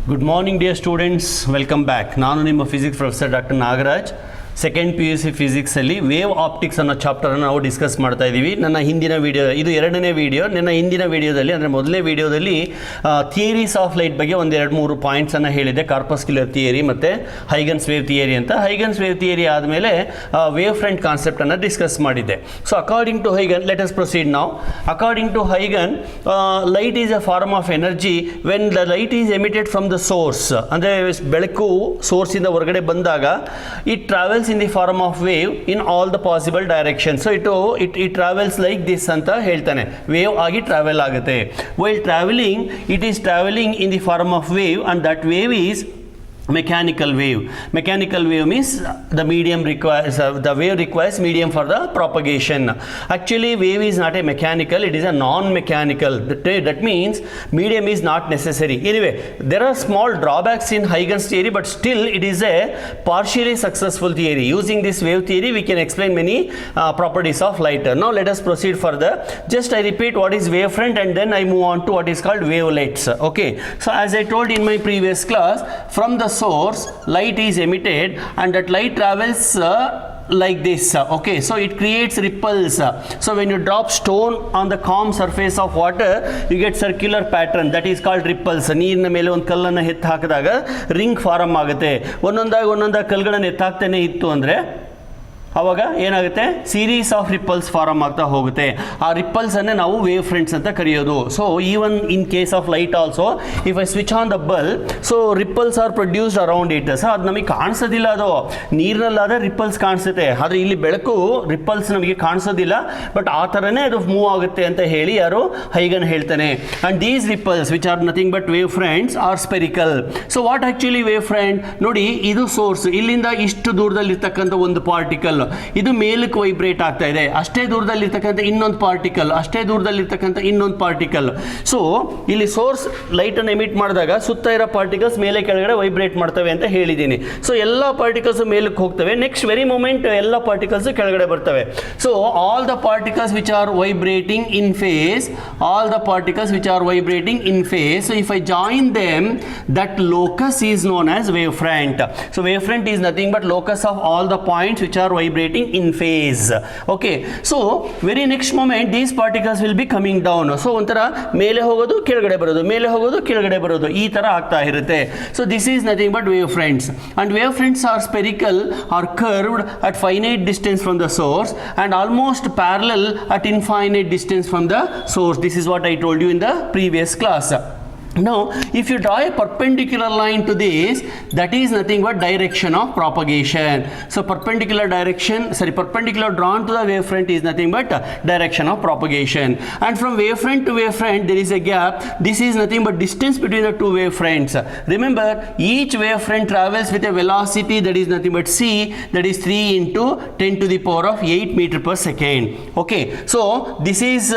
Good morning dear students, welcome back. ನಾನು ನಿಮ್ಮ physics professor doctor Nagaraj. Second P U C ಫಿಸಿಕ್ಸಲ್ಲಿ wave optics ಅನ್ನೋ ಚಾಪ್ಟರನ್ನು ನಾವು ಡಿಸ್ಕಸ್ ಮಾಡ್ತಾ ಇದ್ದೀವಿ. ನನ್ನ ಹಿಂದಿನ ವಿಡಿಯೋ, ಇದು ಎರಡನೇ ವಿಡಿಯೋ. ನನ್ನ ಹಿಂದಿನ ವಿಡಿಯೋದಲ್ಲಿ ಅಂದರೆ ಮೊದಲನೇ ವಿಡಿಯೋದಲ್ಲಿ ಥಿಯರೀಸ್ ಆಫ್ ಲೈಟ್ ಬಗ್ಗೆ ಒಂದು 2-3 ಪಾಯಿಂಟ್ಸನ್ನು ಹೇಳಿದೆ. ಕಾರ್ಪಸ್ಕ್ಯುಲರ್ ಥಿಯರಿ ಮತ್ತು ಹೈಗನ್ಸ್ ವೇವ್ ಥಿಯರಿ ಅಂತ. ಹೈಗನ್ಸ್ ವೇವ್ ಥಿಯರಿ ಆದಮೇಲೆ ವೇವ್ ಫ್ರಂಟ್ ಕಾನ್ಸೆಪ್ಟನ್ನು ಡಿಸ್ಕಸ್ ಮಾಡಿದ್ದೆ. ಸೊ ಅಕಾರ್ಡಿಂಗ್ ಟು ಹೈಗನ್, ಲೆಟ್ ಅಸ್ ಪ್ರೊಸೀಡ್ ನಾವು. ಅಕಾರ್ಡಿಂಗ್ ಟು ಹೈಗನ್, light is a form of energy when the light is emitted from the source. ಅಂದರೆ ಬೆಳಕು ಸೋರ್ಸಿಂದ ಹೊರಗಡೆ ಬಂದಾಗ it travels in the form of wave in all the possible directions. So it travels like this anta ಹೇಳ್ತಾನೆ. Wave ಆಗಿ travel ಆಗುತ್ತೆ. While traveling, it is traveling in the form of wave, and that wave is mechanical wave. Mechanical wave means the medium requires the wave requires medium for the propagation. Actually wave is not a mechanical, it is a non-mechanical. That means medium is not necessary. Anyway, there are small drawbacks in Huygens theory, but still it is a partially successful theory. Using this wave theory we can explain many properties of light. Now let us proceed further. Just I repeat what is wavefront and then I move on to what is called wavelets. Okay, so as I told in my previous class, from the source light is emitted and that light travels like this. Okay, so it creates ripples. So when you drop stone on the calm surface of water, you get circular pattern, that is called ripples. ನೀರಿನ ಮೇಲೆ ಒಂದು ಕಲ್ಲನ್ನು ಎತ್ತು ಹಾಕಿದಾಗ ring farm ಆಗುತ್ತೆ. ಒಂದೊಂದಾಗಿ ಕಲ್ಲುಗಳನ್ನು ಎತ್ತು ಹಾಕ್ತಾನೆ ಇತ್ತು ಅಂದರೆ ಆವಾಗ ಏನಾಗುತ್ತೆ, ಸೀರೀಸ್ ಆಫ್ ರಿಪ್ಪಲ್ಸ್ ಫಾರಮ್ ಆಗ್ತಾ ಹೋಗುತ್ತೆ. ಆ ರಿಪ್ಪಲ್ಸನ್ನೇ ನಾವು ವೇವ್ ಫ್ರಂಟ್ಸ್ ಅಂತ ಕರೆಯೋದು. So even in case of light also, if I switch on the bulb, so ರಿಪ್ಪಲ್ಸ್ R produced around it. So ಅದು ನಮಗೆ ಕಾಣಿಸೋದಿಲ್ಲ, ಅದು ನೀರಿನಲ್ಲಾದರೆ ರಿಪ್ಪಲ್ಸ್ ಕಾಣಿಸುತ್ತೆ. ಆದರೆ ಇಲ್ಲಿ ಬೆಳಕು ರಿಪ್ಪಲ್ಸ್ ನಮಗೆ ಕಾಣಿಸೋದಿಲ್ಲ, ಬಟ್ ಆ ಥರನೇ ಅದು ಮೂವ್ ಆಗುತ್ತೆ ಅಂತ ಹೇಳಿ ಯಾರು, ಹೈಗನ್ ಹೇಳ್ತಾನೆ. And these ripples which are nothing but wave fronts are spherical. So what actually wave front? ನೋಡಿ, ಇದು ಸೋರ್ಸ್, ಇಲ್ಲಿಂದ ಇಷ್ಟು ದೂರದಲ್ಲಿರ್ತಕ್ಕಂಥ ಒಂದು ಪಾರ್ಟಿಕಲ್, ಇದು ಮೇಲಕ್ಕೆ ವೈಬ್ರೇಟ್ ಆಗ್ತಾ ಇದೆ. ಅಷ್ಟೇ ದೂರದಲ್ಲಿರ್ತಕ್ಕಂಥ ಇನ್ನೊಂದು ಪಾರ್ಟಿಕಲ್, ಅಷ್ಟೇ ದೂರದಲ್ಲಿರ್ತಕ್ಕಂಥ ಇನ್ನೊಂದು ಪಾರ್ಟಿಕಲ್. ಸೊ ಇಲ್ಲಿ ಸೋರ್ಸ್ ಲೈಟ್ ಅನ್ನು ಎಮಿಟ್ ಮಾಡಿದಾಗ ಸುತ್ತ ಇರೋ ಪಾರ್ಟಿಕಲ್ಸ್ ಮೇಲೆ ಕೆಳಗಡೆ ವೈಬ್ರೇಟ್ ಮಾಡ್ತವೆ ಅಂತ ಹೇಳಿದ್ದೀನಿ. ಸೊ ಎಲ್ಲ ಪಾರ್ಟಿಕಲ್ಸ್ ಮೇಲಕ್ಕೆ ಹೋಗ್ತವೆ, ನೆಕ್ಸ್ಟ್ ವೆರಿ ಮೂಮೆಂಟ್ ಎಲ್ಲ ಪಾರ್ಟಿಕಲ್ಸ್ ಕೆಳಗಡೆ ಬರ್ತವೆ. So all the particles which are vibrating in phase, all the particles which are vibrating in phase, so if I join them, that locus is known as wavefront. So wavefront is nothing but locus of all the points which are vibrating in phase. Okay, so very next moment these particles will be coming down. So ಒಂಥರ ಮೇಲೆ ಹೋಗೋದು ಕೆಳಗಡೆ ಬರೋದು, ಮೇಲೆ ಹೋಗೋದು ಕೆಳಗಡೆ ಬರೋದು, ಈ ಥರ ಆಗ್ತಾ ಇರುತ್ತೆ. So this is nothing but wavefronts. And wavefronts are spherical or curved at finite distance from the source and almost parallel at infinite distance from the source. This is what I told you in the previous class. Now if you draw a perpendicular line to this, that is nothing but direction of propagation. So perpendicular drawn to the wavefront is nothing but direction of propagation. And from wavefront to wavefront there is a gap. This is nothing but distance between the two wavefronts. Remember, each wavefront travels with a velocity that is nothing but c, that is 3 into 10 to the power of 8 meter per second. Okay, so this is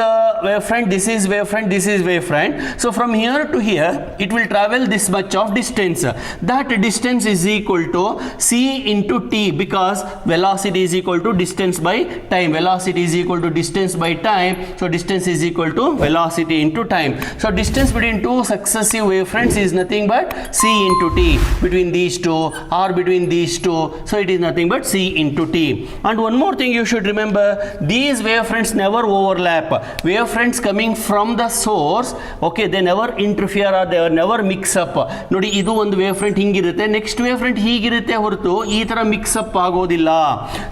wavefront, this is wavefront, this is wavefront. So from here to here it will travel this much of distance. That distance is equal to c into t, because velocity is equal to distance by time. Velocity is equal to distance by time, so distance is equal to velocity into time. So distance between two successive wavefronts is nothing but c into t, between these two or between these two, so it is nothing but c into t. And one more thing you should remember, these wavefronts never overlap. Wavefronts coming from the source, okay, they never interfere or they never mix up. ನೋಡಿ, ಇದು ಒಂದು wave front ಹಿಂಗಿರುತ್ತೆ, next wave front ಹೀಗಿರುತ್ತೆ, ಹೊರತು ಈ ತರ mix up ಆಗೋದಿಲ್ಲ.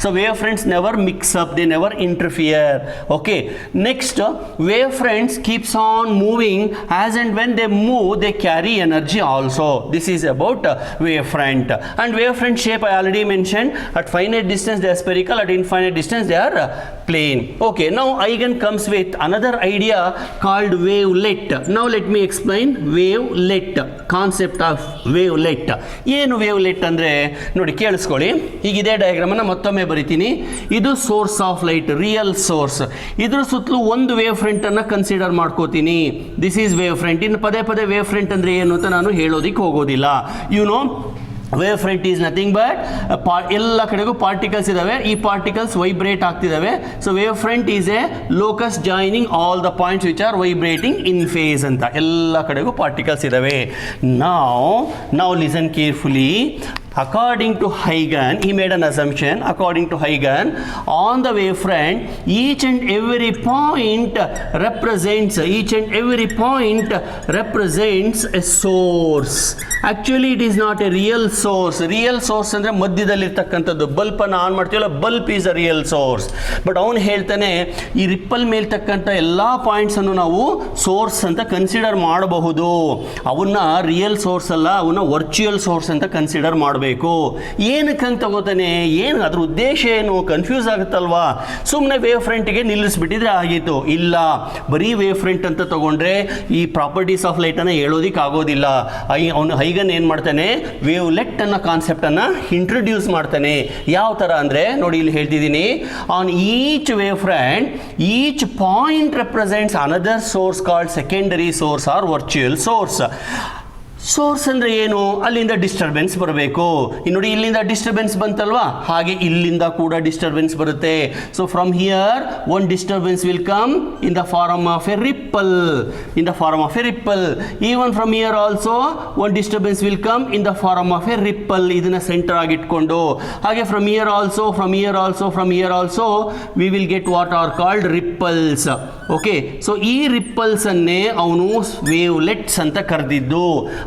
So wave fronts never mix up, they never interfere. Okay, next wave fronts keeps on moving, as and when they move they carry energy also. This is about wave front. And wave front shape I already mention, at finite distance they are spherical, at infinite distance they are plane. Okay, now Huygens comes with another idea called wavelet. Now let me explain wavelet, concept of wavelet. ಏನು wavelet ಅಂದರೆ ನೋಡಿ, ಕೇಳಿಸ್ಕೊಳ್ಳಿ. ಹೀಗಿದೆ ಡಯಾಗ್ರಾಮನ್ನು ಮತ್ತೊಮ್ಮೆ ಬರಿತೀನಿ. ಇದು source of light, real source. ಇದ್ರ ಸುತ್ತಲೂ ಒಂದು ವೇವ್ ಫ್ರಂಟ್ ಅನ್ನು ಕನ್ಸಿಡರ್ ಮಾಡ್ಕೋತೀನಿ. This is wave front. ಇನ್ನು ಪದೇ ಪದೇ ವೇವ್ ಫ್ರಂಟ್ ಅಂದರೆ ಏನು ಅಂತ ನಾನು ಹೇಳೋದಿಕ್ಕೆ ಹೋಗೋದಿಲ್ಲ. You know, wave front is nothing but ಎಲ್ಲ ಕಡೆಗೂ ಪಾರ್ಟಿಕಲ್ಸ್ ಇದಾವೆ, ಈ ಪಾರ್ಟಿಕಲ್ಸ್ ವೈಬ್ರೇಟ್ ಆಗ್ತಿದಾವೆ. So wave front is a locus joining all the points which are vibrating in phase ಅಂತ. ಎಲ್ಲ ಕಡೆಗೂ ಪಾರ್ಟಿಕಲ್ಸ್ ಇದಾವೆ. ನಾವು listen carefully. According to Huygens, he made an assumption. According to Huygens, on the wavefront, each and every point represents a source. Actually, it is not a real source. Real source ಅಂದ್ರೆ ಮಧ್ಯದಲ್ಲಿರ್ತಕ್ಕಂಥದ್ದು. ಬಲ್ಬನ್ನು on ಮಾಡ್ತೀವಲ್ಲ, bulb is a real source. But ಅವನು ಹೇಳ್ತಾನೆ ಈ ripple ಮೇಲ್ತಕ್ಕಂಥ ಎಲ್ಲ ಪಾಯಿಂಟ್ಸನ್ನು ನಾವು source ಅಂತ consider ಮಾಡಬಹುದು. ಅವನ್ನ ರಿಯಲ್ ಸೋರ್ಸ್ ಅಲ್ಲ, ಅವನ್ನ ವರ್ಚುವಲ್ ಸೋರ್ಸ್ ಅಂತ ಕನ್ಸಿಡರ್ ಮಾಡಬೇಕು. ಏನಕ್ಕಂತ ತಗೋತಾನೆ, ಏನು ಅದ್ರ ಉದ್ದೇಶ ಏನು, ಕನ್ಫ್ಯೂಸ್ ಆಗುತ್ತಲ್ವಾ. ಸುಮ್ಮನೆ ವೇವ್ ಫ್ರಂಟ್ಗೆ ನಿಲ್ಲಿಸ್ಬಿಟ್ಟಿದ್ರೆ ಆಗಿತ್ತು. ಇಲ್ಲ, ಬರೀ ವೇವ್ ಫ್ರಂಟ್ ಅಂತ ತಗೊಂಡ್ರೆ ಈ ಪ್ರಾಪರ್ಟೀಸ್ ಆಫ್ ಲೈಟನ್ನು ಹೇಳೋದಿಕ್ಕೆ ಆಗೋದಿಲ್ಲ. ಅವನು ಹೈಗನ್ ಏನು ಮಾಡ್ತಾನೆ, ವೇವ್ಲೆಟ್ ಅನ್ನೋ ಕಾನ್ಸೆಪ್ಟನ್ನು ಇಂಟ್ರೊಡ್ಯೂಸ್ ಮಾಡ್ತಾನೆ. ಯಾವ ಥರ ಅಂದರೆ ನೋಡಿ, ಇಲ್ಲಿ ಹೇಳ್ತಿದ್ದೀನಿ, on each wave front each point represents another source called secondary source or virtual source. Source ಅಂದರೆ ಏನು, ಅಲ್ಲಿಂದ ಡಿಸ್ಟರ್ಬೆನ್ಸ್ ಬರಬೇಕು. ನೋಡಿ, ಇಲ್ಲಿಂದ ಡಿಸ್ಟರ್ಬೆನ್ಸ್ ಬಂತಲ್ವಾ, ಹಾಗೆ ಇಲ್ಲಿಂದ ಕೂಡ ಡಿಸ್ಟರ್ಬೆನ್ಸ್ ಬರುತ್ತೆ. So from here one disturbance will come in the form of a ripple. Even from here also one disturbance will come in the form of a ripple. ಇದನ್ನ ಸೆಂಟರ್ ಆಗಿಟ್ಕೊಂಡು ಹಾಗೆ from here also we will get what are called ripples. Okay, so ಈ ripples ಅನ್ನೇ ಅವನು ವೇವ್ಲೆಟ್ಸ್ ಅಂತ ಕರೆದಿದ್ದು,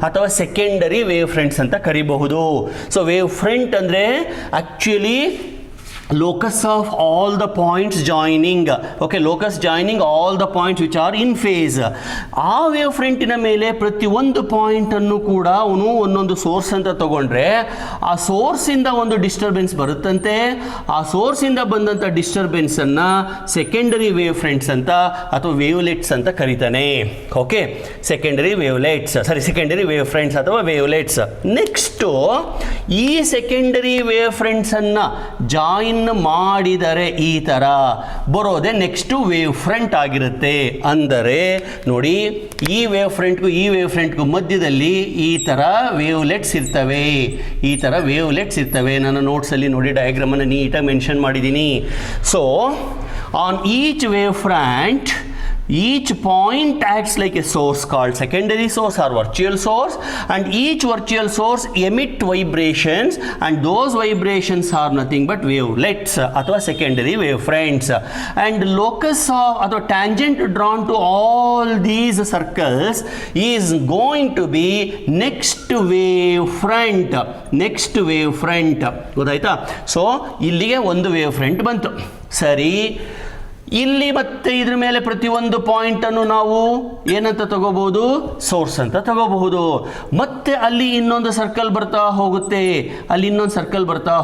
ಅಥವಾ secondary wave fronts ಅಂತ ಕರಿಬಹುದು. ಸೊ ವೇವ್ ಫ್ರಂಟ್ ಅಂದರೆ actually locus of all the points joining. Okay, locus joining all the points which are in phase. ಆ ವೇವ್ ಫ್ರಂಟಿನ ಮೇಲೆ ಪ್ರತಿಯೊಂದು ಪಾಯಿಂಟ್ ಅನ್ನು ಕೂಡ ಅವನು ಒಂದೊಂದು ಸೋರ್ಸ್ ಅಂತ ತಗೊಂಡ್ರೆ ಆ ಸೋರ್ಸಿಂದ ಒಂದು ಡಿಸ್ಟರ್ಬೆನ್ಸ್ ಬರುತ್ತಂತೆ. ಆ ಸೋರ್ಸಿಂದ ಬಂದಂಥ ಡಿಸ್ಟರ್ಬೆನ್ಸನ್ನು ಸೆಕೆಂಡರಿ ವೇವ್ ಫ್ರಂಟ್ಸ್ ಅಂತ ಅಥವಾ ವೇವ್ಲೆಟ್ಸ್ ಅಂತ ಕರೀತಾನೆ. ಓಕೆ, ಸೆಕೆಂಡರಿ ವೇವ್ ಫ್ರಂಟ್ಸ್ ಅಥವಾ ವೇವ್ಲೆಟ್ಸ್. ನೆಕ್ಸ್ಟು ಈ ಸೆಕೆಂಡರಿ ವೇವ್ ಫ್ರಂಟ್ಸನ್ನು ಜಾಯಿನ್ ಮಾಡಿದರೆ ಈ ತರ ಬರೋದೇ ನೆಕ್ಸ್ಟ್ ವೇವ್ ಫ್ರಂಟ್ ಆಗಿರುತ್ತೆ. ಅಂದರೆ ನೋಡಿ, ಈ ವೇವ್ ಫ್ರಂಟ್ಗೂ ಮಧ್ಯದಲ್ಲಿ ಈ ತರ ವೇವ್ಲೆಟ್ಸ್ ಇರ್ತವೆ. ನಾನು ನೋಟ್ಸಲ್ಲಿ ನೋಡಿ ಡಯಾಗ್ರಾಮ್ ಅನ್ನು ನೀಟಾಗಿ ಮೆನ್ಷನ್ ಮಾಡಿದ್ದೀನಿ. So on each wave front each point acts like a source called secondary source or virtual source, and each virtual source emit vibrations, and those vibrations are nothing but wavelets athwa secondary wave fronts. And locus of athwa tangent drawn to all these circles is going to be next wave front. ಗೊತ್ತಾಯ್ತಾ? So ಇಲ್ಲಿಗೆ ಒಂದು wave front ಬಂತು. ಸರಿ, ಇಲ್ಲಿ ಮತ್ತೆ ಇದ್ರ ಮೇಲೆ ಪ್ರತಿಯೊಂದು ಪಾಯಿಂಟ್ ಅನ್ನು ನಾವು ಏನಂತ ತಗೋಬಹುದು, ಸೋರ್ಸ್ ಅಂತ ತಗೋಬಹುದು. ಮತ್ತೆ ಅಲ್ಲಿ ಇನ್ನೊಂದು ಸರ್ಕಲ್ ಬರ್ತಾ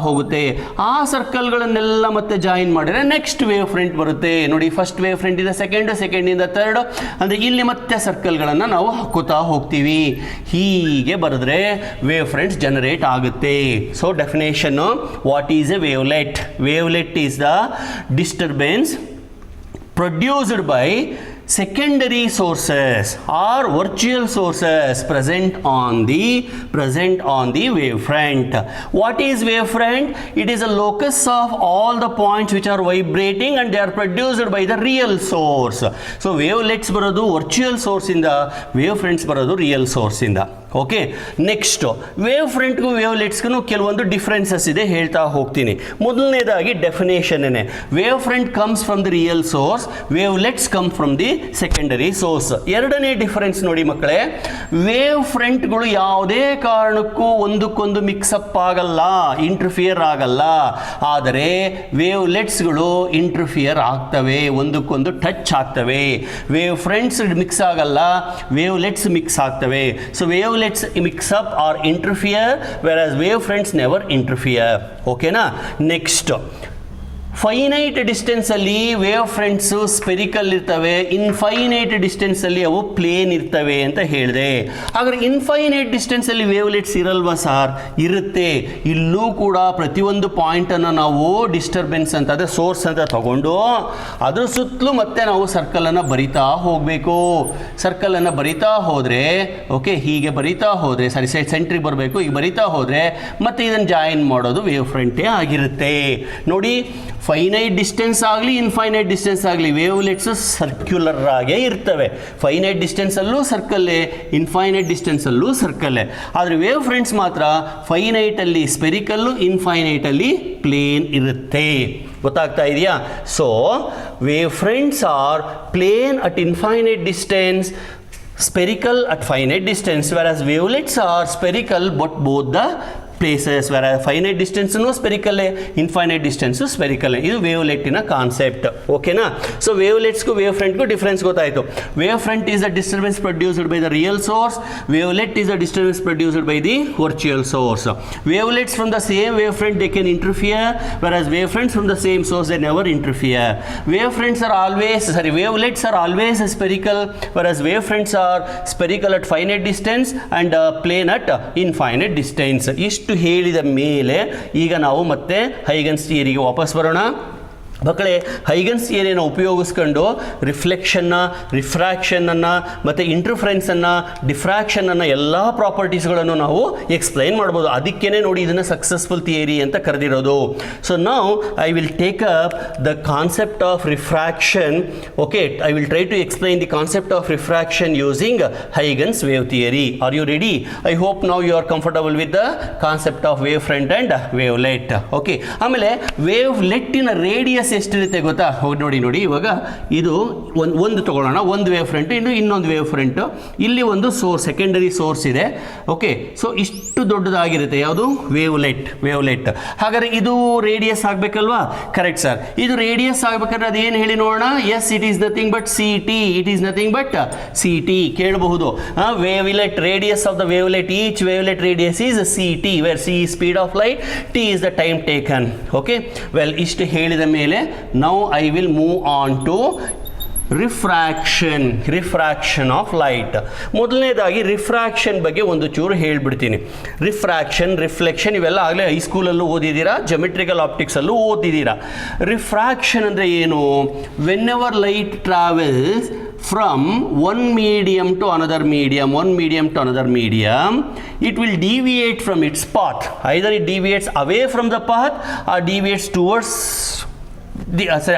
ಹೋಗುತ್ತೆ. ಆ ಸರ್ಕಲ್ಗಳನ್ನೆಲ್ಲ ಮತ್ತೆ ಜಾಯಿನ್ ಮಾಡಿದ್ರೆ ನೆಕ್ಸ್ಟ್ ವೇವ್ ಫ್ರಂಟ್ ಬರುತ್ತೆ. ನೋಡಿ, ಫಸ್ಟ್ ವೇವ್ ಫ್ರಂಟ್ ಇಂದ ಸೆಕೆಂಡ್ ಇಂದ ಥರ್ಡ್, ಅಂದ್ರೆ ಇಲ್ಲಿ ಮತ್ತೆ ಸರ್ಕಲ್ಗಳನ್ನು ನಾವು ಹಾಕುತ್ತಾ ಹೋಗ್ತೀವಿ. ಹೀಗೆ ಬರೆದ್ರೆ ವೇವ್ ಫ್ರಂಟ್ಸ್ ಜನರೇಟ್ ಆಗುತ್ತೆ. So definition, what is a wavelet? Wavelet is the disturbance produced by secondary sources or virtual sources present on the wavefront. What is wavefront? It is a locus of all the points which are vibrating and they are produced by the real source. So wavelets ಬರೋದು virtual source ಇಂದ, wavefronts ಬರೋದು real source ಇಂದ. Okay, next wave ಫ್ರಂಟ್ಗೂ ವೇವ್ಲೆಟ್ಸ್ಗೂ ಕೆಲವೊಂದು differences ಇದೆ, ಹೇಳ್ತಾ ಹೋಗ್ತೀನಿ. ಮೊದಲನೇದಾಗಿ ಡೆಫಿನೇಷನ್ನೇ, wave front comes from the real source, wavelets come from the secondary source. ಎರಡನೇ ಡಿಫರೆನ್ಸ್ ನೋಡಿ ಮಕ್ಕಳೇ, ವೇವ್ ಫ್ರಂಟ್ಗಳು ಯಾವುದೇ ಕಾರಣಕ್ಕೂ ಒಂದಕ್ಕೊಂದು ಮಿಕ್ಸಪ್ ಆಗಲ್ಲ, ಇಂಟರ್ಫಿಯರ್ ಆಗಲ್ಲ. ಆದರೆ ವೇವ್ಲೆಟ್ಸ್ಗಳು ಇಂಟರ್ಫಿಯರ್ ಆಗ್ತವೆ, ಒಂದಕ್ಕೊಂದು ಟಚ್ ಆಗ್ತವೆ. ವೇವ್ ಫ್ರಂಟ್ಸ್ ಮಿಕ್ಸ್ ಆಗಲ್ಲ, ವೇವ್ಲೆಟ್ಸ್ ಮಿಕ್ಸ್ ಆಗ್ತವೆ. So ವೇವ್ಲೆಟ್ಸ್ mix up or interfere, whereas wave fronts never interfere. ಓಕೆನಾ? ನೆಕ್ಸ್ಟ್ ಫೈನೈಟ್ ಡಿಸ್ಟೆನ್ಸಲ್ಲಿ ವೇವ್ ಫ್ರಂಟ್ಸು ಸ್ಪೆರಿಕಲ್ ಇರ್ತವೆ, ಇನ್ಫೈನೈಟ್ ಡಿಸ್ಟೆನ್ಸಲ್ಲಿ ಅವು ಪ್ಲೇನ್ ಇರ್ತವೆ ಅಂತ ಹೇಳಿದೆ. ಹಾಗಾದ್ರೆ ಇನ್ಫೈನೈಟ್ ಡಿಸ್ಟೆನ್ಸಲ್ಲಿ ವೇವ್ಲೆಟ್ಸ್ ಇರಲ್ವಾ ಸಾರ್? ಇರುತ್ತೆ. ಇಲ್ಲೂ ಕೂಡ ಪ್ರತಿಯೊಂದು ಪಾಯಿಂಟನ್ನು ನಾವು ಡಿಸ್ಟರ್ಬೆನ್ಸ್ ಅಂತ ಅಂದರೆ ಸೋರ್ಸ್ ಅಂತ ತಗೊಂಡು ಅದ್ರ ಸುತ್ತಲೂ ಮತ್ತೆ ನಾವು ಸರ್ಕಲನ್ನು ಬರಿತಾ ಹೋಗಬೇಕು. ಸರ್ಕಲನ್ನು ಬರಿತಾ ಹೋದರೆ ಓಕೆ, ಹೀಗೆ ಬರಿತಾ ಹೋದರೆ ಸೆಂಟ್ರಿಗೆ ಬರಬೇಕು, ಈಗ ಬರಿತಾ ಹೋದರೆ ಮತ್ತೆ ಇದನ್ನು ಜಾಯಿನ್ ಮಾಡೋದು ವೇವ್ ಫ್ರಂಟೇ ಆಗಿರುತ್ತೆ. ನೋಡಿ, ಫೈನೈಟ್ ಡಿಸ್ಟೆನ್ಸ್ ಆಗಲಿ ಇನ್ಫೈನೈಟ್ ಡಿಸ್ಟೆನ್ಸ್ ಆಗಲಿ ವೇವ್ಲೆಟ್ಸ್ ಸರ್ಕ್ಯುಲರ್ ಆಗೇ ಇರ್ತವೆ. ಫೈನೈಟ್ ಡಿಸ್ಟೆನ್ಸಲ್ಲೂ ಸರ್ಕಲ್ಲೇ, ಇನ್ಫೈನೈಟ್ ಡಿಸ್ಟೆನ್ಸಲ್ಲೂ ಸರ್ಕಲ್ಲೇ. ಆದರೆ ವೇವ್ ಫ್ರಂಟ್ಸ್ ಮಾತ್ರ ಫೈನೈಟಲ್ಲಿ ಸ್ಪೆರಿಕಲ್ಲು, ಇನ್ಫೈನೈಟಲ್ಲಿ ಪ್ಲೇನ್ ಇರುತ್ತೆ. ಗೊತ್ತಾಗ್ತಾ ಇದೆಯಾ? So wave fronts are plane at infinite distance, spherical at finite distance, whereas wavelets are spherical but both the places, whereas finite distance spherical, infinite distance spherical. ಇದು ವೇವ್ಲೆಟ್ಟಿನ concept. ಓಕೆನಾ? So ವೇವ್ಲೆಟ್ಸ್ಗೂ wave ಫ್ರಂಟ್ಗೂ difference ಗೊತ್ತಾಯಿತು. Wave front is the disturbance produced by the real source, wavelet is the disturbance produced by the virtual source. ವೇವ್ಲೆಟ್ಸ್ from the same wave front they can interfere, whereas wave fronts from the same source they never interfere. Wavelets are always spherical, whereas wave fronts are spherical at finite distance and plane at infinite distance. ಇಷ್ಟು ಹೇಳಿದ ಮೇಲೆ ಈಗ ನಾವು ಮತ್ತೆ Huygens ಥಿಯರಿಗೆ ವಾಪಸ್ ಬರೋಣ. ಮಕ್ಕಳೇ, Huygens ಥಿಯರಿಯನ್ನು ಉಪಯೋಗಿಸ್ಕೊಂಡು ರಿಫ್ಲೆಕ್ಷನ್ನ, ರಿಫ್ರಾಕ್ಷನನ್ನು ಮತ್ತು ಇಂಟರ್ಫರೆನ್ಸನ್ನು, ಡಿಫ್ರಾಕ್ಷನನ್ನು ಎಲ್ಲ ಪ್ರಾಪರ್ಟೀಸ್ಗಳನ್ನು ನಾವು ಎಕ್ಸ್ಪ್ಲೈನ್ ಮಾಡ್ಬೋದು. ಅದಕ್ಕೇ ನೋಡಿ ಇದನ್ನು ಸಕ್ಸಸ್ಫುಲ್ ಥಿಯರಿ ಅಂತ ಕರೆದಿರೋದು. ಸೊ ನಾವು I will take up the concept of refraction. Okay, I will try to explain the concept of refraction using Huygens wave theory. Are you ready? I hope now you are comfortable with the concept of wave front and wavelet. Okay, ಆಮೇಲೆ ವೇವ್ಲೆಟ್ಟಿನ radius ಎಷ್ಟಿರುತ್ತೆ ಗೊತ್ತಾ? ನೋಡಿ ಇವಾಗ ಇದು ಒಂದು ತಗೊಳ್ಳೋಣ, ಒಂದು ವೇವ್ ಫ್ರಂಟ್, ಇನ್ನೊಂದು ವೇವ್ ಫ್ರಂಟ್, ಇಲ್ಲಿ ಒಂದು ಸೋರ್ಸ್, ಸೆಕೆಂಡರಿ ಸೋರ್ಸ್ ಇದೆ. ಓಕೆ, ಸೊ ಇಷ್ಟು ದೊಡ್ಡದಾಗಿರುತ್ತೆ ಯಾವುದು? ವೇವ್ಲೆಟ್. ಹಾಗಾದ್ರೆ ಇದು ರೇಡಿಯಸ್ ಆಗಬೇಕಲ್ವಾ? Correct sir. ಇದು ರೇಡಿಯಸ್ ಆಗಬೇಕಾದ್ರೆ ಅದೇನು ಹೇಳಿ ನೋಡೋಣ? Yes, it is nothing but C T. ಕೇಳಬಹುದು, wavelet radius of the wavelet, each wavelet radius is ct, where c is speed of light, t is the time taken. Okay, well, ಇಷ್ಟು ಹೇಳಿದ ಮೇಲೆ now I will move on to refraction of light. ಮೊದಲನೇದಾಗಿ refraction ಬಗ್ಗೆ ಒಂದು ಚೂರು ಹೇಳ್ಬಿಡ್ತೀನಿ. Refraction, reflection ಇವೆಲ್ಲ ಆಗಲೇ ಹೈಸ್ಕೂಲಲ್ಲೂ ಓದಿದ್ದೀರಾ, ಜೊಮೆಟ್ರಿಕಲ್ ಆಪ್ಟಿಕ್ಸಲ್ಲೂ ಓದಿದ್ದೀರಾ. ರಿಫ್ರಾಕ್ಷನ್ ಅಂದರೆ ಏನು? When ever light travels from one medium to another medium, it will deviate from its path. Either it deviates away from the path or deviates towards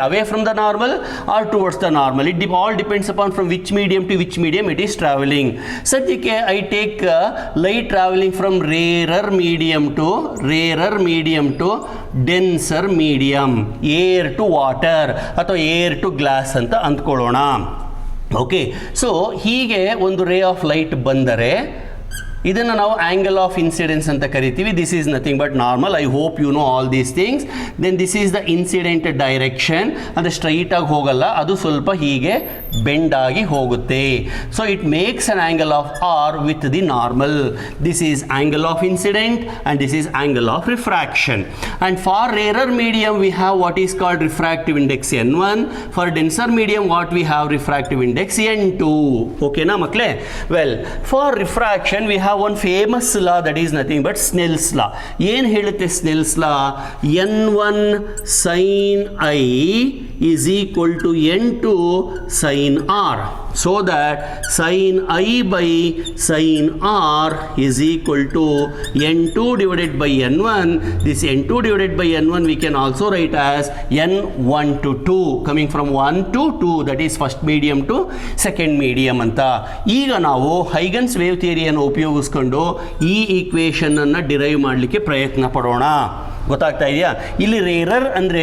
away from the normal or towards the normal. It all depends upon from which medium to which medium it is traveling. Sadyake I take light traveling from rarer medium to denser medium, air to water ಅಥವಾ air to glass ಅಂತ ಅಂದ್ಕೊಳ್ಳೋಣ. Okay, so ಹೀಗೆ ಒಂದು ray of light ಬಂದರೆ ಇದನ್ನು ನಾವು angle of incidence ಅಂತ ಕರಿತೀವಿ. This is nothing but normal. I hope you know all these things. Then this is the incident direction. ಅಂದರೆ ಸ್ಟ್ರೈಟಾಗಿ ಹೋಗಲ್ಲ, ಅದು ಸ್ವಲ್ಪ ಹೀಗೆ ಬೆಂಡ್ ಆಗಿ ಹೋಗುತ್ತೆ. So it makes an angle of r with the normal. This is angle of incident and this is angle of refraction. And for rarer medium we have what is called refractive index n1. For denser medium what we have refractive index n2. ಓಕೆನಾ ಮಕ್ಕಳೇ? Well, for refraction we have one famous law, that is nothing but Snell's law. ಏನು ಹೇಳುತ್ತೆ Snell's law? n1 sin I is equal to n2 sin R, so that sin I by sin R is equal to n2 divided by n1. This n2 divided by n1 we can also write as n1 to 2, coming from 1 to 2, that is first medium to second medium ಅಂತ. ಈಗ ನಾವು Huygens wave ಥಿಯರಿಯನ್ನು ಉಪಯೋಗಿಸ್ಕೊಂಡು ಈ equation ಅನ್ನು derive ಮಾಡಲಿಕ್ಕೆ ಪ್ರಯತ್ನ ಪಡೋಣ. ಗೊತ್ತಾಗ್ತಾ ಇದೆಯಾ? ಇಲ್ಲಿ ರೇರರ್ ಅಂದರೆ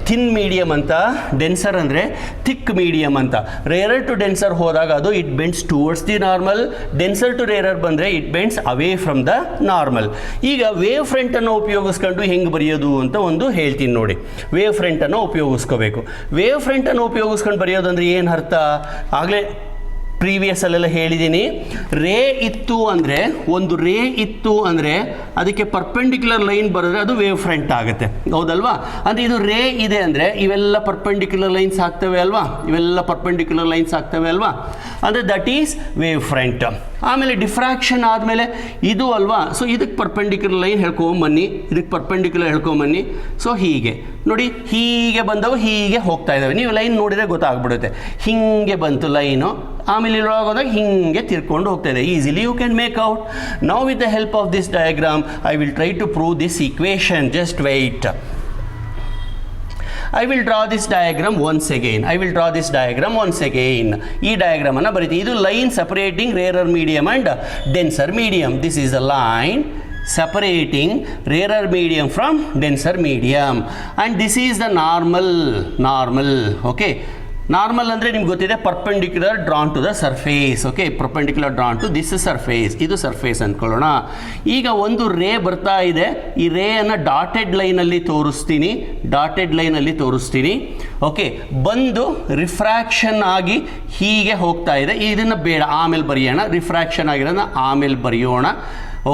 ಥಿನ್ ಮೀಡಿಯಮ್ ಅಂತ, ಡೆನ್ಸರ್ ಅಂದರೆ ಥಿಕ್ ಮೀಡಿಯಮ್ ಅಂತ. ರೇರರ್ ಟು ಡೆನ್ಸರ್ ಹೋದಾಗ ಅದು it bends towards the normal, denser to rarer ಬಂದರೆ it bends away from the normal. ಈಗ ವೇವ್ ಫ್ರಂಟನ್ನು ಉಪಯೋಗಿಸ್ಕೊಂಡು ಹೆಂಗೆ ಬರೆಯೋದು ಅಂತ ಒಂದು ಹೇಳ್ತೀನಿ ನೋಡಿ. ವೇವ್ ಫ್ರಂಟನ್ನು ಉಪಯೋಗಿಸ್ಕೋಬೇಕು. ವೇವ್ ಫ್ರಂಟನ್ನು ಉಪಯೋಗಿಸ್ಕೊಂಡು ಬರೆಯೋದು ಅಂದರೆ ಏನು ಅರ್ಥ? ಆಗಲೇ ಪ್ರೀವಿಯಸ್ ಅಲ್ಲೆಲ್ಲ ಹೇಳಿದ್ದೀನಿ. ರೇ ಇತ್ತು ಅಂದರೆ ಒಂದು ರೇ ಇತ್ತು ಅಂದರೆ ಅದಕ್ಕೆ ಪರ್ಪೆಂಡಿಕ್ಯುಲರ್ ಲೈನ್ ಬರೆದ್ರೆ ಅದು ವೇವ್ ಫ್ರಂಟ್ ಆಗುತ್ತೆ, ಹೌದಲ್ವಾ? ಅಂದರೆ ಇದು ರೇ ಇದೆ ಅಂದರೆ ಇವೆಲ್ಲ ಪರ್ಪೆಂಡಿಕ್ಯುಲರ್ ಲೈನ್ಸ್ ಆಗ್ತವೆ ಅಲ್ವಾ, ಇವೆಲ್ಲ ಪರ್ಪೆಂಡಿಕ್ಯುಲರ್ ಲೈನ್ಸ್ ಆಗ್ತವೆ ಅಲ್ವಾ, ಅಂದರೆ ದಟ್ ಈಸ್ ವೇವ್ ಫ್ರಂಟ್. ಆಮೇಲೆ ಡಿಫ್ರಾಕ್ಷನ್ ಆದಮೇಲೆ ಇದು ಅಲ್ವಾ, ಸೊ ಇದಕ್ಕೆ ಪರ್ಪೆಂಡಿಕ್ಯುಲರ್ ಲೈನ್ ಹೇಳ್ಕೊಂಬನ್ನಿ, ಇದಕ್ಕೆ ಪರ್ಪೆಂಡಿಕ್ಯುಲರ್ ಹೇಳ್ಕೊಂಬನ್ನಿ. ಸೊ ಹೀಗೆ ನೋಡಿ, ಹೀಗೆ ಬಂದವು ಹೀಗೆ ಹೋಗ್ತಾ ಇದ್ದಾವೆ. ನೀವು ಲೈನ್ ನೋಡಿದರೆ ಗೊತ್ತಾಗ್ಬಿಡುತ್ತೆ, ಹಿಂಗೆ ಬಂತು ಲೈನು, ಆಮೇಲೆ ಇಲ್ಲೊಳಗೆ ಹೋದಾಗ ಹಿಂಗೆ ತಿರ್ಕೊಂಡು ಹೋಗ್ತಾ ಇದೆ. Easily you can make out. Now with the help of this diagram I will try to prove this equation. Just wait. I will draw this diagram once again. ಈ ಡಯಾಗ್ರಾಮ್ ಅನ್ನು ಬರೀತೀವಿ. ಇದು line separating rarer medium and denser medium. This is a line separating rarer medium from denser medium, and this is the normal. Okay, normal ಅಂದರೆ ನಿಮ್ಗೆ ಗೊತ್ತಿದೆ, perpendicular drawn to the surface. Okay, perpendicular drawn to this surface, ಇದು surface ಅಂದ್ಕೊಳ್ಳೋಣ. ಈಗ ಒಂದು ರೇ ಬರ್ತಾ ಇದೆ, ಈ ರೇಯನ್ನು ಡಾಟೆಡ್ ಲೈನಲ್ಲಿ ತೋರಿಸ್ತೀನಿ. ಓಕೆ, ಬಂದು ರಿಫ್ರಾಕ್ಷನ್ ಆಗಿ ಹೀಗೆ ಹೋಗ್ತಾ ಇದೆ. ಇದನ್ನು ಬೇಡ, ಆಮೇಲೆ ಬರೆಯೋಣ. ರಿಫ್ರಾಕ್ಷನ್ ಆಗಿರೋದನ್ನ ಆಮೇಲೆ ಬರೆಯೋಣ.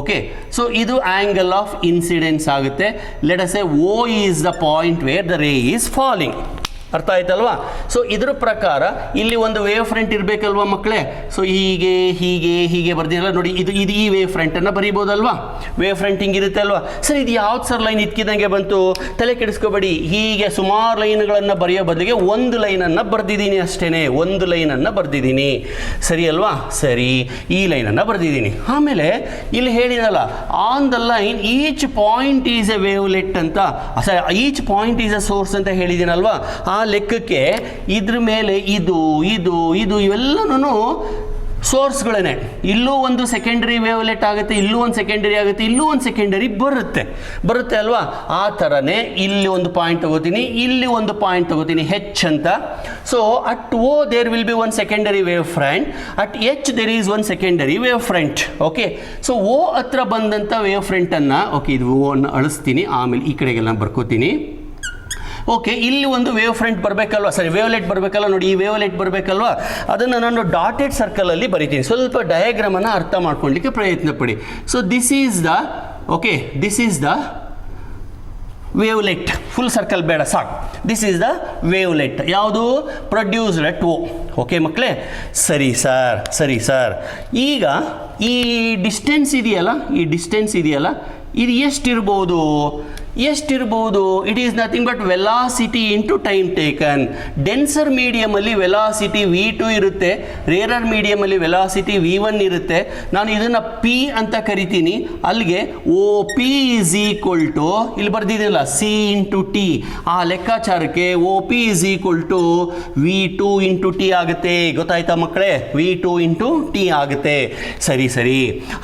ಓಕೆ, ಸೊ ಇದು ಆ್ಯಂಗಲ್ ಆಫ್ ಇನ್ಸಿಡೆನ್ಸ್ ಆಗುತ್ತೆ. Let us say O is the point where the ray is falling. ಅರ್ಥ ಆಯ್ತಲ್ವಾ? ಸೊ ಇದ್ರ ಪ್ರಕಾರ ಇಲ್ಲಿ ಒಂದು ವೇವ್ ಫ್ರಂಟ್ ಇರಬೇಕಲ್ವಾ ಮಕ್ಕಳೇ? ಸೊ ಹೀಗೆ ಬರ್ದಿರಲ್ಲ ನೋಡಿ, ಇದು ಈ ವೇವ್ ಫ್ರಂಟನ್ನು ಬರೀಬೋದಲ್ವಾ? ವೇವ್ ಫ್ರಂಟ್ ಹಿಂಗಿರುತ್ತೆ ಅಲ್ವಾ? ಸರ್ ಇದು ಯಾವ್ದು ಸರ್ ಲೈನ್ ಇದ್ಕಿದಂಗೆ ಬಂತು? ತಲೆ ಕೆಡಿಸ್ಕೋಬೇಡಿ. ಹೀಗೆ ಸುಮಾರು ಲೈನ್ಗಳನ್ನು ಬರೆಯೋ ಬದಲಿಗೆ ಒಂದು ಲೈನನ್ನು ಬರೆದಿದ್ದೀನಿ ಅಷ್ಟೇ, ಒಂದು ಲೈನನ್ನು ಬರೆದಿದ್ದೀನಿ. ಸರಿ ಅಲ್ವಾ? ಸರಿ, ಈ ಲೈನನ್ನು ಬರೆದಿದ್ದೀನಿ. ಆಮೇಲೆ ಇಲ್ಲಿ ಹೇಳಿದಲ್ಲ, on the line each point is a wavelet ಅಂತ, each point is a source ಅಂತ ಹೇಳಿದ್ದೀನಲ್ವಾ? ಆ ಲೆಕ್ಕಕ್ಕೆ ಇದ್ರ ಮೇಲೆ ಇದು ಇವೆಲ್ಲನೂ ಸೋರ್ಸ್ಗಳೇ. ಇಲ್ಲೂ ಒಂದು ಸೆಕೆಂಡರಿ ವೇವ್ಲೆಟ್ ಆಗುತ್ತೆ, ಇಲ್ಲೂ ಒಂದು ಸೆಕೆಂಡರಿ ಆಗುತ್ತೆ, ಇಲ್ಲೂ ಒಂದು ಸೆಕೆಂಡರಿ ಬರುತ್ತೆ ಅಲ್ವಾ? ಆ ಥರನೇ ಇಲ್ಲಿ ಒಂದು ಪಾಯಿಂಟ್ ತಗೋತೀನಿ, ಇಲ್ಲಿ ಒಂದು ಪಾಯಿಂಟ್ ತಗೋತೀನಿ, H ಅಂತ. So at O there will be one secondary wave front, at H there is one secondary wave front. Okay, so O ಹತ್ರ ಬಂದಂಥ ವೇವ್ ಫ್ರಂಟನ್ನು, ಓಕೆ ಇದು O ಅನ್ನು ಅಳಿಸ್ತೀನಿ, ಆಮೇಲೆ ಈ ಕಡೆಗೆಲ್ಲ ಬರ್ಕೋತೀನಿ. ಓಕೆ, ಇಲ್ಲಿ ಒಂದು ವೇವ್ ಫ್ರಂಟ್ ಬರಬೇಕಲ್ವಾ, ವೇವ್ಲೆಟ್ ಬರಬೇಕಲ್ವ ನೋಡಿ, ಈ ವೇವ್ಲೆಟ್ ಬರಬೇಕಲ್ವಾ, ಅದನ್ನು ನಾನು ಡಾಟೆಡ್ ಸರ್ಕಲಲ್ಲಿ ಬರಿತೀನಿ. ಸ್ವಲ್ಪ ಡಯಾಗ್ರಾಮನ್ನು ಅರ್ಥ ಮಾಡ್ಕೊಳ್ಳಿಕ್ಕೆ ಪ್ರಯತ್ನ ಪಡಿ. So this is the wavelet. Full circle ಬೇಡ, ಸಾಕು. This is the wavelet. ಯಾವುದು? Produced at O. ಓಕೆ ಮಕ್ಕಳೇ, ಸರಿ ಸರ್. ಈಗ ಈ ಡಿಸ್ಟೆನ್ಸ್ ಇದೆಯಲ್ಲ, ಇದು ಎಷ್ಟಿರ್ಬೋದು? It is nothing but velocity into time taken. Denser ಮೀಡಿಯಮಲ್ಲಿ ವೆಲಾಸಿಟಿ V2 ಇರುತ್ತೆ, ರೇರರ್ ಮೀಡಿಯಮಲ್ಲಿ ವೆಲಾಸಿಟಿ V1 ಇರುತ್ತೆ. ನಾನು ಇದನ್ನು P ಅಂತ ಕರಿತೀನಿ. ಅಲ್ಲಿಗೆ OP ಈಸ್ ಈಕ್ವಲ್ ಟು, ಇಲ್ಲಿ ಬರ್ದಿದ್ದೀನಲ್ಲ, C ಇಂಟು T. ಆ ಲೆಕ್ಕಾಚಾರಕ್ಕೆ OP is equal to V2 into T ಆಗುತ್ತೆ. ಗೊತ್ತಾಯ್ತಾ ಮಕ್ಕಳೇ? V2 ಇಂಟು T ಆಗುತ್ತೆ. ಸರಿ.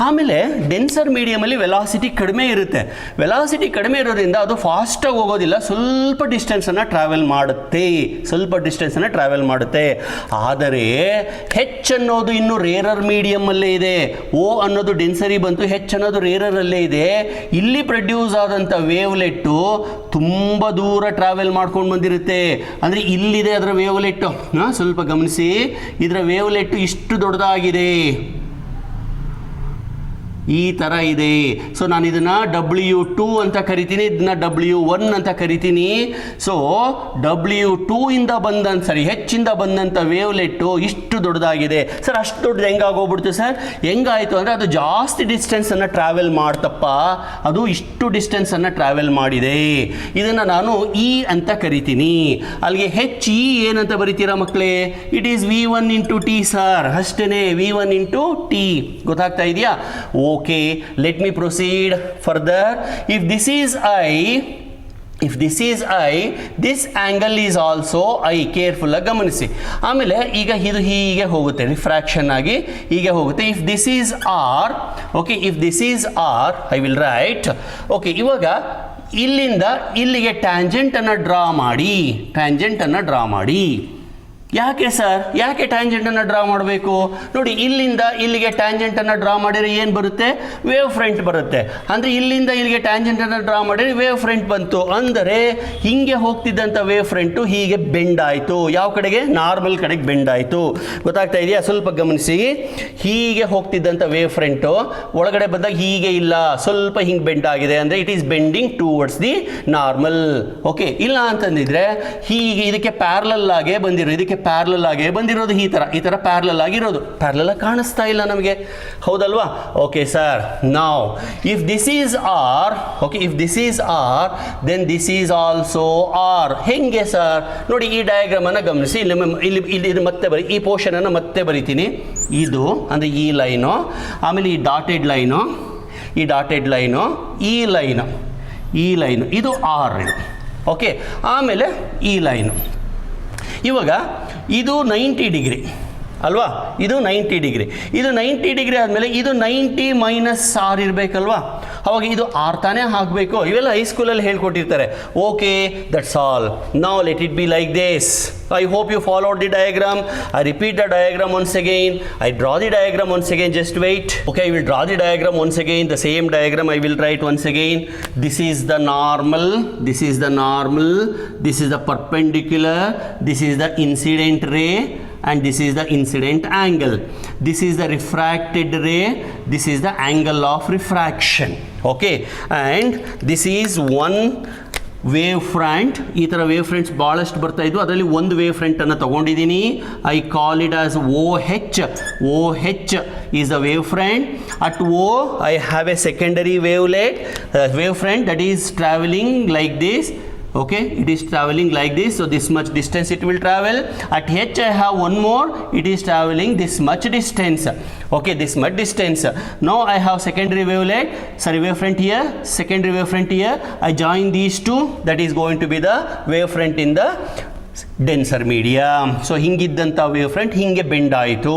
ಆಮೇಲೆ ಡೆನ್ಸರ್ ಮೀಡಿಯಮಲ್ಲಿ ವೆಲಾಸಿಟಿ ಕಡಿಮೆ ಇರುತ್ತೆ. ವೆಲಾಸಿಟಿ ಕಡಿಮೆ ಇರೋದ್ರಿಂದ ಅದು ಫಾಸ್ಟಾಗಿ ಹೋಗೋದಿಲ್ಲ, ಸ್ವಲ್ಪ ಡಿಸ್ಟೆನ್ಸನ್ನು ಟ್ರಾವೆಲ್ ಮಾಡುತ್ತೆ. ಆದರೆ H ಅನ್ನೋದು ಇನ್ನು ರೇರರ್ ಮೀಡಿಯಮಲ್ಲೇ ಇದೆ, O ಅನ್ನೋದು ಡೆನ್ಸರಿ ಬಂತು, H ಅನ್ನೋದು ರೇರರಲ್ಲೇ ಇದೆ. ಇಲ್ಲಿ ಪ್ರೊಡ್ಯೂಸ್ ಆದಂಥ ವೇವ್ಲೆಟ್ಟು ತುಂಬ ದೂರ ಟ್ರಾವೆಲ್ ಮಾಡ್ಕೊಂಡು ಬಂದಿರುತ್ತೆ. ಅಂದರೆ ಇಲ್ಲಿದೆ ಅದರ ವೇವ್ಲೆಟ್ಟು, ಸ್ವಲ್ಪ ಗಮನಿಸಿ, ಇದರ ವೇವ್ಲೆಟ್ಟು ಇಷ್ಟು ದೊಡ್ಡದಾಗಿದೆ, ಈ ಥರ ಇದೆ. ಸೊ ನಾನು ಇದನ್ನು W2 ಅಂತ ಕರಿತೀನಿ, ಇದನ್ನ W1 ಅಂತ ಕರಿತೀನಿ. ಸೊ W2 ಇಂದ H ಇಂದ ಬಂದಂಥ ವೇವ್ಲೆಟ್ಟು ಇಷ್ಟು ದೊಡ್ಡದಾಗಿದೆ. ಸರ್ ಅಷ್ಟು ದೊಡ್ಡದು ಹೆಂಗಾಗೋಗ್ಬಿಡ್ತು ಸರ್? ಹೆಂಗಾಯಿತು ಅಂದರೆ ಅದು ಜಾಸ್ತಿ ಡಿಸ್ಟೆನ್ಸನ್ನು ಟ್ರಾವೆಲ್ ಮಾಡ್ತಪ್ಪ, ಅದು ಇಷ್ಟು ಡಿಸ್ಟೆನ್ಸನ್ನು ಟ್ರಾವೆಲ್ ಮಾಡಿದೆ. ಇದನ್ನು ನಾನು E ಅಂತ ಕರಿತೀನಿ. ಅಲ್ಲಿಗೆ HE ಏನಂತ ಬರಿತೀರಾ ಮಕ್ಕಳೇ? It is V1 into T sir, ಅಷ್ಟೇ, V1 ಇಂಟು T. ಗೊತ್ತಾಗ್ತಾ ಇದೆಯಾ? Okay, let me proceed further. If this is I, this angle is also I. Careful ಆಗಿ ಗಮನಿಸಿ. ಆಮೇಲೆ ಈಗ ಇದು ಹೀಗೆ ಹೋಗುತ್ತೆ, ರಿಫ್ರಾಕ್ಷನ್ ಆಗಿ ಹೀಗೆ ಹೋಗುತ್ತೆ. If this is R, okay, if this is R, I will write. Okay, ಇವಾಗ ಇಲ್ಲಿಂದ ಇಲ್ಲಿಗೆ ಟ್ಯಾಂಜೆಂಟನ್ನು ಡ್ರಾ ಮಾಡಿ. ಯಾಕೆ ಸರ್, ಯಾಕೆ ಟ್ಯಾಂಜೆಂಟನ್ನು ಡ್ರಾ ಮಾಡಬೇಕು? ನೋಡಿ, ಇಲ್ಲಿಂದ ಇಲ್ಲಿಗೆ ಟ್ಯಾಂಜೆಂಟನ್ನು ಡ್ರಾ ಮಾಡಿದರೆ ಏನು ಬರುತ್ತೆ? ವೇವ್ ಫ್ರಂಟ್ ಬರುತ್ತೆ. ಅಂದರೆ ಇಲ್ಲಿಂದ ಇಲ್ಲಿಗೆ ಟ್ಯಾಂಜೆಂಟನ್ನು ಡ್ರಾ ಮಾಡಿದರೆ ವೇವ್ ಫ್ರಂಟ್ ಬಂತು. ಅಂದರೆ ಹೀಗೆ ಹೋಗ್ತಿದ್ದಂಥ ವೇವ್ ಫ್ರಂಟು ಹೀಗೆ ಬೆಂಡ್ ಆಯಿತು. ಯಾವ ಕಡೆಗೆ? ನಾರ್ಮಲ್ ಕಡೆಗೆ ಬೆಂಡ್ ಆಯಿತು. ಗೊತ್ತಾಗ್ತಾ ಇದೆಯಾ? ಸ್ವಲ್ಪ ಗಮನಿಸಿ. ಹೀಗೆ ಹೋಗ್ತಿದ್ದಂಥ ವೇವ್ ಫ್ರಂಟು ಒಳಗಡೆ ಬಂದಾಗ ಹೀಗೆ ಇಲ್ಲ, ಸ್ವಲ್ಪ ಹಿಂಗೆ ಬೆಂಡ್ ಆಗಿದೆ. ಅಂದರೆ it is bending towards the normal. Okay, ಇಲ್ಲ ಅಂತಂದಿದ್ರೆ ಹೀಗೆ ಇದಕ್ಕೆ ಪ್ಯಾರಲಲ್ ಆಗೇ ಬಂದಿರೋ, ಇದಕ್ಕೆ ಪ್ಯಾರಲಲ್ ಆಗೇ ಬಂದಿರೋದು, ಈ ಥರ ಪ್ಯಾರಲಲ್ ಆಗಿರೋದು. ಪ್ಯಾರಲಲ್ ಕಾಣಿಸ್ತಾ ಇಲ್ಲ ನಮಗೆ, ಹೌದಲ್ವಾ? ಓಕೆ ಸರ್, ನಾವು if this is r, okay, if this is r then this is also r. ಹೆಂಗೆ ಸರ್? ನೋಡಿ, ಈ ಡಯಾಗ್ರಾಮನ್ನು ಗಮನಿಸಿ. ಇಲ್ಲಿ ಮತ್ತೆ ಈ ಪೋರ್ಷನನ್ನು ಮತ್ತೆ ಬರಿತೀನಿ. ಇದು ಅಂದರೆ ಈ ಲೈನು, ಆಮೇಲೆ ಈ ಡಾಟೆಡ್ ಲೈನು, ಈ ಡಾಟೆಡ್ ಲೈನು, ಈ ಲೈನು ಇದು ಆರ್. ಓಕೆ, ಆಮೇಲೆ ಈ ಲೈನು. ಇವಾಗ ಇದು 90 ಡಿಗ್ರಿ ಅಲ್ವಾ? ಇದು 90 ಡಿಗ್ರಿ. ಇದು 90 ಡಿಗ್ರಿ ಆದಮೇಲೆ ಇದು 90 ಮೈನಸ್ ಆರ್ ಇರಬೇಕಲ್ವಾ? ಅವಾಗ ಇದು ಆರ್ ತಾನೇ ಹಾಕಬೇಕು. ಇವೆಲ್ಲ ಹೈಸ್ಕೂಲಲ್ಲಿ ಹೇಳ್ಕೊಟ್ಟಿರ್ತಾರೆ. Okay, that's all. ನಾವು let it be like this. I hope you followed the diagram. I repeat the diagram once again. I draw the diagram once again. Just wait. Okay, I will draw the diagram once again. The same diagram I will write once again. This is the normal. This is the normal. This is the perpendicular. This is the incident ray. And this is the incident angle. This is the refracted ray. This is the angle of refraction. Okay, and this is one wave front. ಈ ಥರ wave fronts ಭಾಳಷ್ಟು ಬರ್ತಾ ಇದ್ವು. ಅದರಲ್ಲಿ ಒಂದು wave ಫ್ರಂಟನ್ನು ತೊಗೊಂಡಿದ್ದೀನಿ. I call it as OH. OH is the wave front. At O I have a secondary wave front that is traveling like this. Okay, it is traveling like this, so this much distance it will travel. At H I have one more, it is traveling this much distance. Okay, this much distance. Now I have secondary wavefront here, secondary wavefront here. I join these two, that is going to be the wavefront in the denser medium. So ಹಿಂಗಿದ್ದಂಥ wave front ಹಿಂಗೆ bend ಆಯಿತು.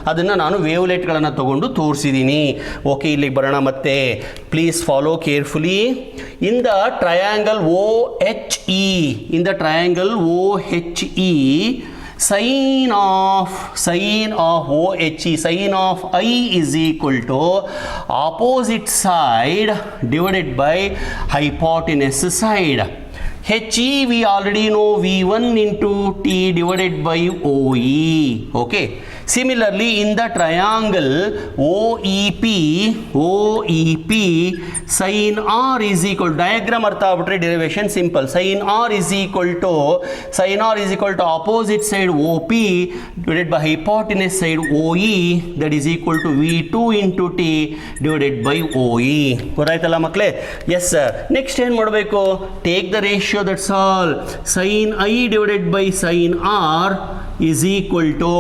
ಅದನ್ನು ನಾನು ವೇವ್ಲೆಟ್ಗಳನ್ನು ತೊಗೊಂಡು ತೋರಿಸಿದ್ದೀನಿ. Okay, ಇಲ್ಲಿಗೆ ಬರೋಣ ಮತ್ತೆ. Please follow carefully. In the triangle OHE, in the triangle OHE, sin of OHE, sin of I is equal to opposite side divided by hypotenuse side. HE we already know, V1 into T divided by OE. Okay, similarly in the triangle OEP, sin R is equal, diagram artha agbitre derivation simple. Sin R is equal to opposite side OP divided by hypotenuse side OE, that is equal to V2 into T divided by OE. ಗೊತ್ತಾಯ್ತಲ್ಲ ಮಕ್ಕಳೇ? Yes sir. Next ಏನು ಮಾಡಬೇಕು? Take the ratio, that's all. Sin I divided by sin R is equal to,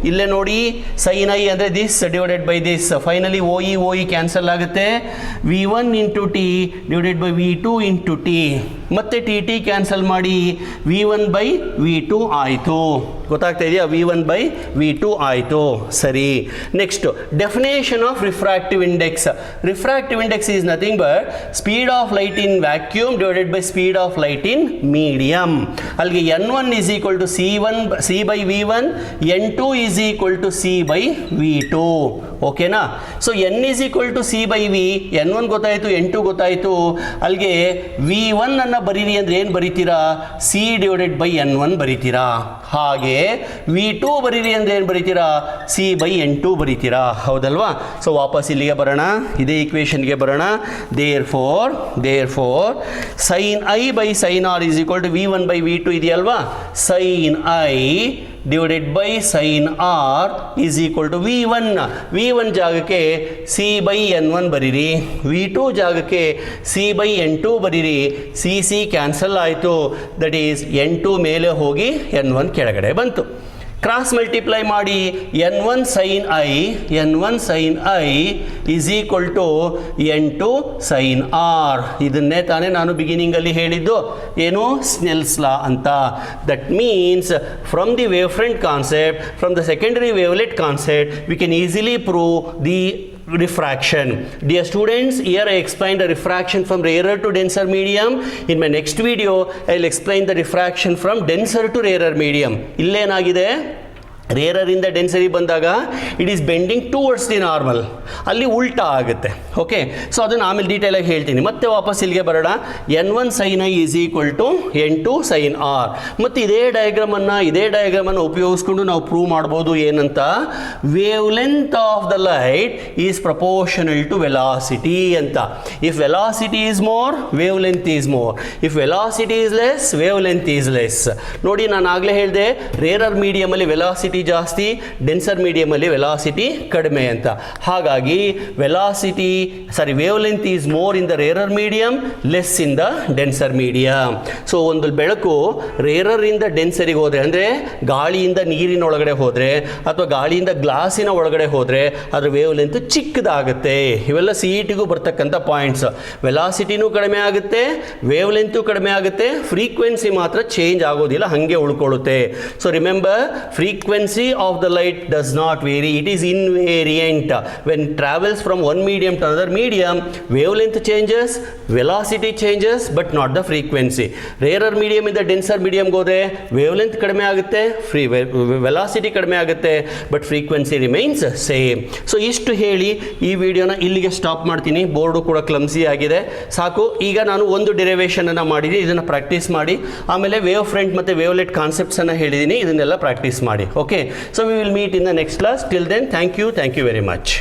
ಇಲ್ಲೇ ನೋಡಿ, sin I ಅಂದರೆ this divided by this. Finally OE cancel ಆಗುತ್ತೆ. V1 into T divided by V2 into T. ಮತ್ತೆ TT cancel ಮಾಡಿ V1 by V2 ಆಯಿತು. ಗೊತ್ತಾಗ್ತಾ ಇದೆಯಾ? V1 by V2 ಆಯಿತು. ಸರಿ, next definition of refractive index. Refractive index is nothing but speed of light in vacuum divided by speed of light in medium. ಅಲ್ಲಿಗೆ N1 is equal to C by V1, N2 is equal to C by V2. ಓಕೆನಾ? So N is equal to C by V, N1 ಗೊತ್ತಾಯಿತು, N2 ಗೊತ್ತಾಯಿತು. ಅಲ್ಲಿಗೆ V1 ಅನ್ನು ಬರೀರಿ ಅಂದರೆ ಏನು ಬರೀತೀರಾ? C divided by N1 ಬರೀತೀರಾ. ಹಾಗೆ V2 ಬರೀರಿ ಅಂದರೆ ಏನು ಬರೀತೀರಾ? C by N2 ಬರೀತೀರಾ. ಹೌದಲ್ವಾ? ಸೊ ವಾಪಸ್ ಇಲ್ಲಿಗೆ ಬರೋಣ, ಇದೇ ಈಕ್ವೇಷನ್ಗೆ ಬರೋಣ. Therefore sin I by sin R is equal to V1 by V2 ಇದೆಯಲ್ವಾ? sin I divided by sin R is equal to V1 ಜಾಗಕ್ಕೆ C by N1 ಬರೀರಿ, V2 ಜಾಗಕ್ಕೆ C by N2 ಬರೀರಿ. C ಕ್ಯಾನ್ಸಲ್ ಆಯಿತು, that is N2 ಮೇಲೆ ಹೋಗಿ N1 ಕೆಳಗಡೆ ಬಂತು. ಕ್ರಾಸ್ ಮಲ್ಟಿಪ್ಲೈ ಮಾಡಿ N1 sin I is equal to N2 sin R. ಇದನ್ನೇ ತಾನೇ ನಾನು ಬಿಗಿನಿಂಗಲ್ಲಿ ಹೇಳಿದ್ದು, ಏನು? ಸ್ನೆಲ್ಸ್ ಲಾ ಅಂತ. That means from the wave front concept, from the secondary wavelet concept, we can easily prove the refraction. Dear students, here I explained the refraction from rarer to denser medium. In my next video, I will explain the refraction from denser to rarer medium. ಇಲ್ಲೇನಾಗಿದೆ, rarer ಇಂದ ಡೆನ್ಸರಿ ಬಂದಾಗ it is bending towards the normal, ಅಲ್ಲಿ ಉಲ್ಟಾ ಆಗುತ್ತೆ. Okay, so ಅದನ್ನು ಆಮೇಲೆ ಡೀಟೇಲಾಗಿ ಹೇಳ್ತೀನಿ. ಮತ್ತೆ ವಾಪಸ್ ಇಲ್ಲಿಗೆ ಬರೋಣ. N1 sin I is equal to N2 sin R. ಮತ್ತು ಇದೇ ಡಯಾಗ್ರಾಮನ್ನು ಉಪಯೋಗಿಸ್ಕೊಂಡು ನಾವು ಪ್ರೂವ್ ಮಾಡ್ಬೋದು ಏನಂತ, wavelength of the light is proportional to velocity ಅಂತ. If velocity is more, wavelength is more. If velocity is less, wavelength is less. ನೋಡಿ, ನಾನು ಆಗಲೇ ಹೇಳಿದೆ ರೇರರ್ ಮೀಡಿಯಮಲ್ಲಿ ವೆಲಾಸಿಟಿ ಜಾಸ್ತಿ, ಡೆನ್ಸರ್ ಮೀಡಿಯಮಲ್ಲಿ ವೆಲಾಸಿಟಿ ಕಡಿಮೆ ಅಂತ. ಹಾಗಾಗಿ wavelength is more in the rarer medium, less in the denser medium. So ಒಂದು ಬೆಳಕು ರೇರರ್ ಇಂದ ಡೆನ್ಸರಿಗೆ ಹೋದರೆ, ಅಂದರೆ ಗಾಳಿಯಿಂದ ನೀರಿನ ಒಳಗಡೆ ಹೋದರೆ ಅಥವಾ ಗಾಳಿಯಿಂದ ಗ್ಲಾಸಿನ ಒಳಗಡೆ ಹೋದರೆ ಅದರ ವೇವ್ ಲೆಂತ್ ಚಿಕ್ಕದಾಗುತ್ತೆ. ಇವೆಲ್ಲ CETಗೂ ಬರ್ತಕ್ಕಂಥ ಪಾಯಿಂಟ್ಸ್. ವೆಲಾಸಿಟಿನೂ ಕಡಿಮೆ ಆಗುತ್ತೆ, ವೇವ್ ಲೆಂತು ಕಡಿಮೆ ಆಗುತ್ತೆ, ಫ್ರೀಕ್ವೆನ್ಸಿ ಮಾತ್ರ ಚೇಂಜ್ ಆಗೋದಿಲ್ಲ, ಹಾಗೆ ಉಳ್ಕೊಳ್ಳುತ್ತೆ. So remember, frequency of the light does not vary, it is invariant. When it travels from one medium to another medium, wavelength changes, velocity changes, but not the frequency. Rarer medium ಇಂದ denser medium ಹೋದ್ರೆ wavelength ಕಡಿಮೆ ಆಗುತ್ತೆ, velocity ಕಡಿಮೆ ಆಗುತ್ತೆ, but frequency remains same. So ಇಷ್ಟು ಹೇಳಿ ಈ ವಿಡಿಯೋನ ಇಲ್ಲಿಗೆ ಸ್ಟಾಪ್ ಮಾಡ್ತೀನಿ. ಬೋರ್ಡು ಕೂಡ ಕ್ಲಮ್ಸಿ ಆಗಿದೆ, ಸಾಕು. ಈಗ ನಾನು ಒಂದು ಡೆರಿವೇಷನ್ ಅನ್ನು ಮಾಡಿದ್ದೀನಿ, ಇದನ್ನು ಪ್ರಾಕ್ಟೀಸ್ ಮಾಡಿ. ಆಮೇಲೆ ವೇವ್ ಫ್ರಂಟ್ ಮತ್ತು ವೇವ್ಲೆಟ್ ಕಾನ್ಸೆಪ್ಟ್ಸ್ ಅನ್ನು ಹೇಳಿದ್ದೀನಿ, ಇದನ್ನೆಲ್ಲ ಪ್ರಾಕ್ಟೀಸ್ ಮಾಡಿ. Okay, so we will meet in the next class. Till then, thank you very much.